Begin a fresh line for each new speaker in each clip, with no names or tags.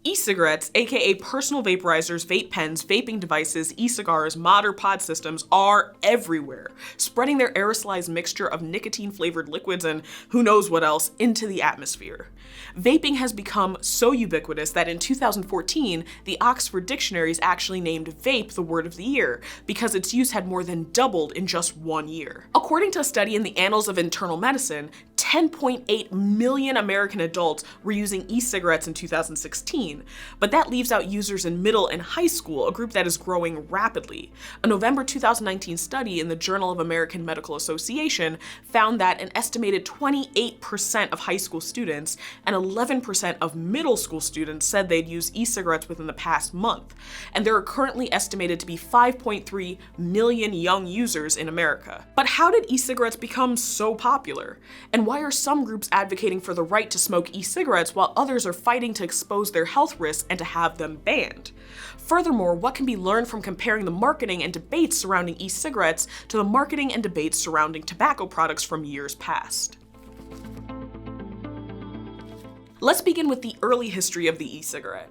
E-cigarettes, aka personal vaporizers, vape pens, vaping devices, e-cigars, mod or pod systems are everywhere, spreading their aerosolized mixture of nicotine-flavored liquids and who knows what else into the atmosphere. Vaping has become so ubiquitous that in 2014, the Oxford Dictionaries actually named vape the word of the year because its use had more than doubled in just 1 year. According to a study in the Annals of Internal Medicine, 10.8 million American adults were using e-cigarettes in 2016, but that leaves out users in middle and high school, a group that is growing rapidly. A November 2019 study in the Journal of American Medical Association found that an estimated 28% of high school students and 11% of middle school students said they'd used e-cigarettes within the past month, and there are currently estimated to be 5.3 million young users in America. But how did e-cigarettes become so popular? And why are some groups advocating for the right to smoke e-cigarettes while others are fighting to expose their health risks and to have them banned? Furthermore, what can be learned from comparing the marketing and debates surrounding e-cigarettes to the marketing and debates surrounding tobacco products from years past? Let's begin with the early history of the e-cigarette.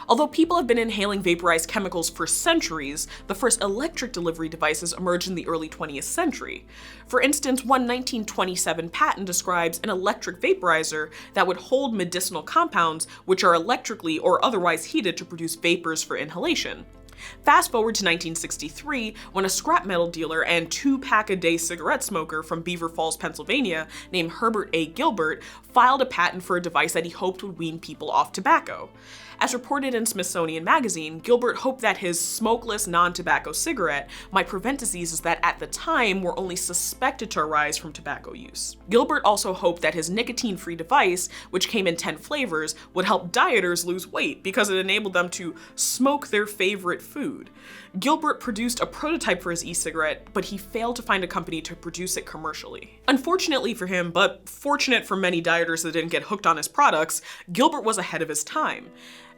Although people have been inhaling vaporized chemicals for centuries, the first electric delivery devices emerged in the early 20th century. For instance, one 1927 patent describes an electric vaporizer that would hold medicinal compounds which are electrically or otherwise heated to produce vapors for inhalation. Fast forward to 1963, when a scrap metal dealer and 2-pack-a-day cigarette smoker from Beaver Falls, Pennsylvania, named Herbert A. Gilbert, filed a patent for a device that he hoped would wean people off tobacco. As reported in Smithsonian Magazine, Gilbert hoped that his smokeless, non-tobacco cigarette might prevent diseases that at the time were only suspected to arise from tobacco use. Gilbert also hoped that his nicotine-free device, which came in 10 flavors, would help dieters lose weight because it enabled them to smoke their favorite food. Gilbert produced a prototype for his e-cigarette, but he failed to find a company to produce it commercially. Unfortunately for him, but fortunate for many dieters that didn't get hooked on his products, Gilbert was ahead of his time.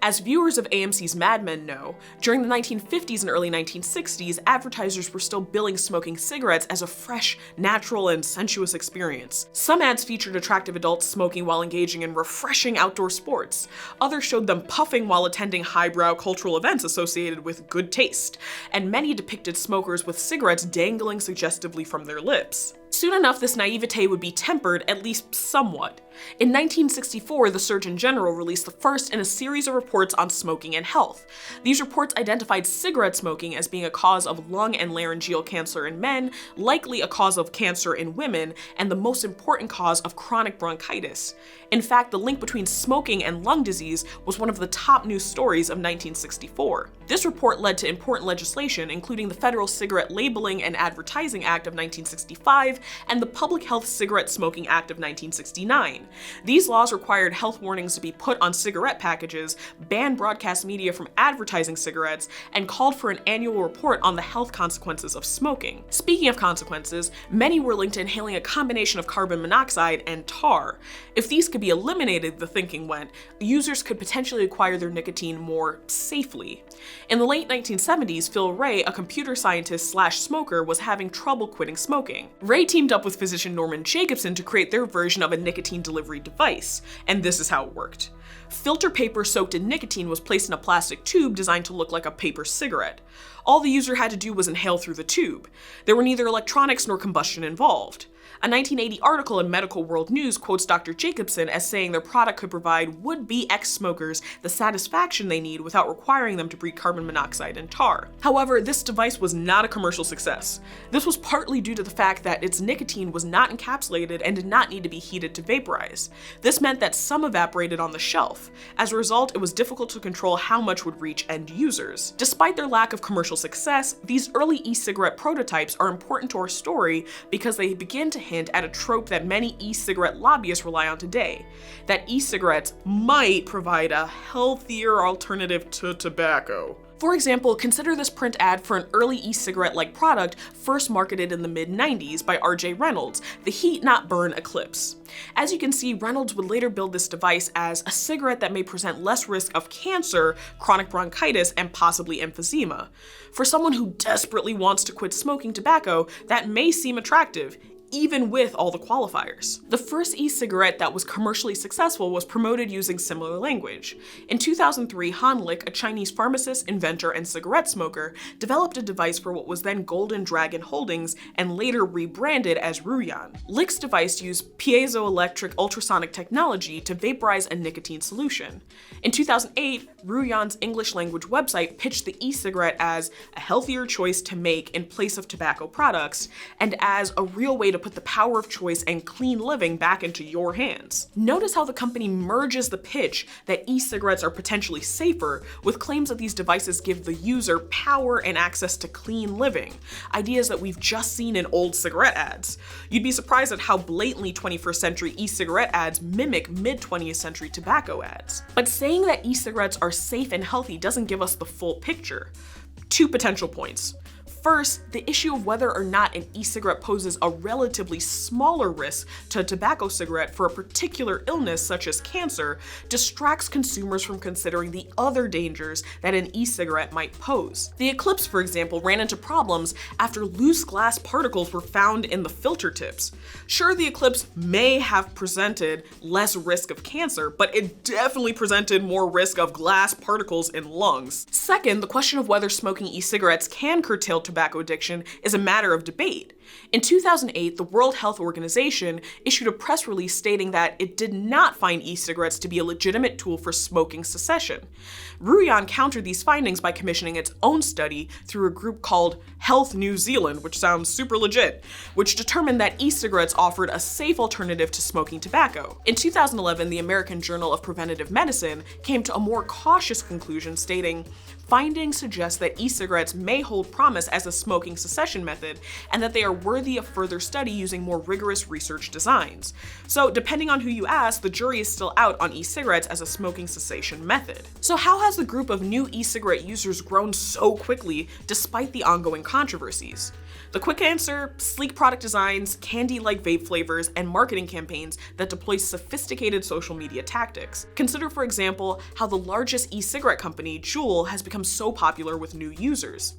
As viewers of AMC's Mad Men know, during the 1950s and early 1960s, advertisers were still billing smoking cigarettes as a fresh, natural, and sensuous experience. Some ads featured attractive adults smoking while engaging in refreshing outdoor sports. Others showed them puffing while attending highbrow cultural events associated with good taste, and many depicted smokers with cigarettes dangling suggestively from their lips. Soon enough, this naivete would be tempered, at least somewhat. In 1964, the Surgeon General released the first in a series of reports on smoking and health. These reports identified cigarette smoking as being a cause of lung and laryngeal cancer in men, likely a cause of cancer in women, and the most important cause of chronic bronchitis. In fact, the link between smoking and lung disease was one of the top news stories of 1964. This report led to important legislation, including the Federal Cigarette Labeling and Advertising Act of 1965 and the Public Health Cigarette Smoking Act of 1969. These laws required health warnings to be put on cigarette packages, banned broadcast media from advertising cigarettes, and called for an annual report on the health consequences of smoking. Speaking of consequences, many were linked to inhaling a combination of carbon monoxide and tar. If these could be eliminated, the thinking went, users could potentially acquire their nicotine more safely. In the late 1970s, Phil Ray, a computer scientist/smoker, was having trouble quitting smoking. Ray teamed up with physician Norman Jacobson to create their version of a nicotine delivery device, and this is how it worked. Filter paper soaked in nicotine was placed in a plastic tube designed to look like a paper cigarette. All the user had to do was inhale through the tube. There were neither electronics nor combustion involved. A 1980 article in Medical World News quotes Dr. Jacobson as saying their product could provide would-be ex-smokers the satisfaction they need without requiring them to breathe carbon monoxide and tar. However, this device was not a commercial success. This was partly due to the fact that its nicotine was not encapsulated and did not need to be heated to vaporize. This meant that some evaporated on the shelf. As a result, it was difficult to control how much would reach end users. Despite their lack of commercial success, these early e-cigarette prototypes are important to our story because they begin to hint at a trope that many e-cigarette lobbyists rely on today, that e-cigarettes might provide a healthier alternative to tobacco. For example, consider this print ad for an early e-cigarette-like product first marketed in the mid-90s by R.J. Reynolds, the Heat Not Burn Eclipse. As you can see, Reynolds would later build this device as a cigarette that may present less risk of cancer, chronic bronchitis, and possibly emphysema. For someone who desperately wants to quit smoking tobacco, that may seem attractive, even with all the qualifiers. The first e-cigarette that was commercially successful was promoted using similar language. In 2003, Han Lik, a Chinese pharmacist, inventor, and cigarette smoker, developed a device for what was then Golden Dragon Holdings and later rebranded as Ruyan. Lik's device used piezoelectric ultrasonic technology to vaporize a nicotine solution. In 2008, Ruyan's English language website pitched the e-cigarette as a healthier choice to make in place of tobacco products, and as a real way to put the power of choice and clean living back into your hands. Notice how the company merges the pitch that e-cigarettes are potentially safer with claims that these devices give the user power and access to clean living, ideas that we've just seen in old cigarette ads. You'd be surprised at how blatantly 21st century e-cigarette ads mimic mid-20th century tobacco ads. But saying that e-cigarettes are safe and healthy doesn't give us the full picture. 2 potential points. First, the issue of whether or not an e-cigarette poses a relatively smaller risk to a tobacco cigarette for a particular illness such as cancer distracts consumers from considering the other dangers that an e-cigarette might pose. The Eclipse, for example, ran into problems after loose glass particles were found in the filter tips. Sure, the Eclipse may have presented less risk of cancer, but it definitely presented more risk of glass particles in lungs. Second, the question of whether smoking e-cigarettes can curtail tobacco addiction is a matter of debate. In 2008, the World Health Organization issued a press release stating that it did not find e-cigarettes to be a legitimate tool for smoking cessation. Ruyan countered these findings by commissioning its own study through a group called Health New Zealand, which sounds super legit, which determined that e-cigarettes offered a safe alternative to smoking tobacco. In 2011, the American Journal of Preventive Medicine came to a more cautious conclusion stating, "Findings suggest that e-cigarettes may hold promise as a smoking cessation method and that they are worthy of further study using more rigorous research designs." So depending on who you ask, the jury is still out on e-cigarettes as a smoking cessation method. So how has the group of new e-cigarette users grown so quickly despite the ongoing controversies? The quick answer: sleek product designs, candy-like vape flavors, and marketing campaigns that deploy sophisticated social media tactics. Consider, for example, how the largest e-cigarette company, Juul, has become so popular with new users.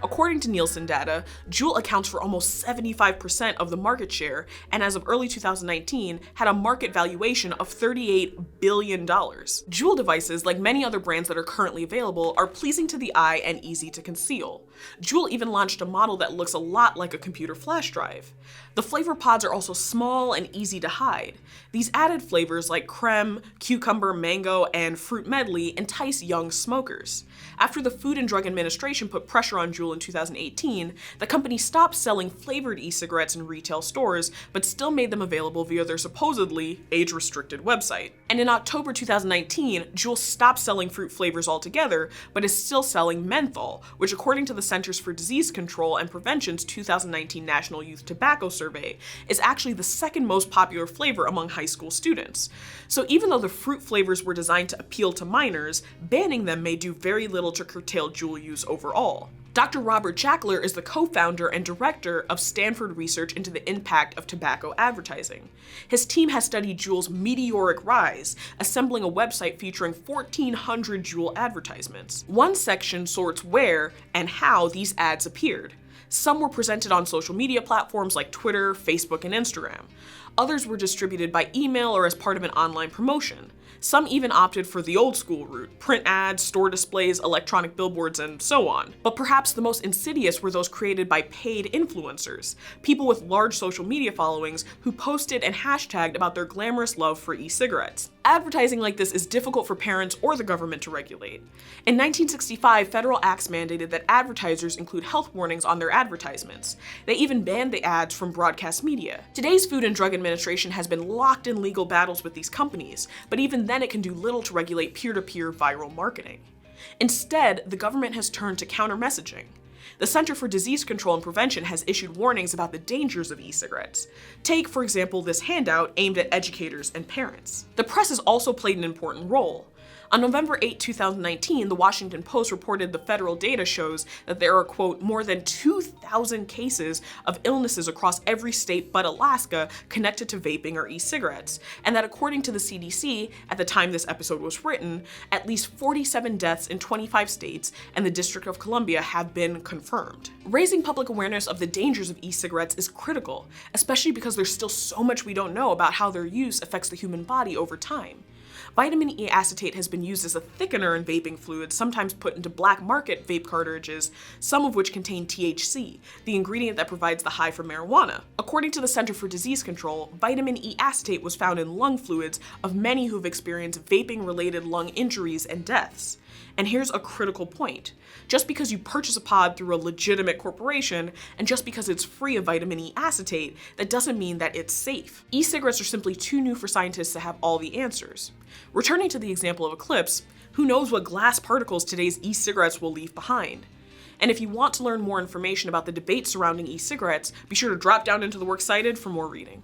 According to Nielsen data, Juul accounts for almost 75% of the market share, and as of early 2019, had a market valuation of $38 billion. Juul devices, like many other brands that are currently available, are pleasing to the eye and easy to conceal. Juul even launched a model that looks a lot like a computer flash drive. The flavor pods are also small and easy to hide. These added flavors like creme, cucumber, mango, and fruit medley entice young smokers. After the Food and Drug Administration put pressure on Juul in 2018, the company stopped selling flavored e-cigarettes in retail stores, but still made them available via their supposedly age-restricted website. And in October 2019, Juul stopped selling fruit flavors altogether, but is still selling menthol, which according to the Centers for Disease Control and Prevention's 2019 National Youth Tobacco Survey, is actually the second most popular flavor among high school students. So even though the fruit flavors were designed to appeal to minors, banning them may do very little to curtail Juul use overall. Dr. Robert Jackler is the co-founder and director of Stanford research into the impact of tobacco advertising. His team has studied Juul's meteoric rise, assembling a website featuring 1,400 Juul advertisements. One section sorts where and how these ads appeared. Some were presented on social media platforms like Twitter, Facebook, and Instagram. Others were distributed by email or as part of an online promotion. Some even opted for the old school route: print ads, store displays, electronic billboards, and so on. But perhaps the most insidious were those created by paid influencers, people with large social media followings who posted and hashtagged about their glamorous love for e-cigarettes. Advertising like this is difficult for parents or the government to regulate. In 1965, federal acts mandated that advertisers include health warnings on their advertisements. They even banned the ads from broadcast media. Today's Food and Drug Administration has been locked in legal battles with these companies, but even then it can do little to regulate peer-to-peer viral marketing. Instead, the government has turned to counter-messaging. The Center for Disease Control and Prevention has issued warnings about the dangers of e-cigarettes. Take, for example, this handout aimed at educators and parents. The press has also played an important role. On November 8, 2019, the Washington Post reported the federal data shows that there are, quote, more than 2,000 cases of illnesses across every state but Alaska connected to vaping or e-cigarettes, and that according to the CDC, at the time this episode was written, at least 47 deaths in 25 states and the District of Columbia have been confirmed. Raising public awareness of the dangers of e-cigarettes is critical, especially because there's still so much we don't know about how their use affects the human body over time. Vitamin E acetate has been used as a thickener in vaping fluids, sometimes put into black market vape cartridges, some of which contain THC, the ingredient that provides the high for marijuana. According to the Center for Disease Control, vitamin E acetate was found in lung fluids of many who've experienced vaping-related lung injuries and deaths. And here's a critical point. Just because you purchase a pod through a legitimate corporation, and just because it's free of vitamin E acetate, that doesn't mean that it's safe. E-cigarettes are simply too new for scientists to have all the answers. Returning to the example of Eclipse, who knows what glass particles today's e-cigarettes will leave behind? And if you want to learn more information about the debate surrounding e-cigarettes, be sure to drop down into the works cited for more reading.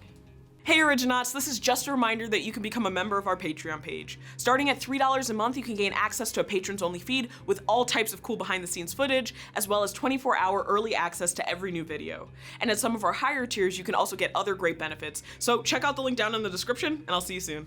Hey Originauts, this is just a reminder that you can become a member of our Patreon page. Starting at $3 a month, you can gain access to a patrons-only feed with all types of cool behind-the-scenes footage, as well as 24-hour early access to every new video. And at some of our higher tiers, you can also get other great benefits. So check out the link down in the description, and I'll see you soon.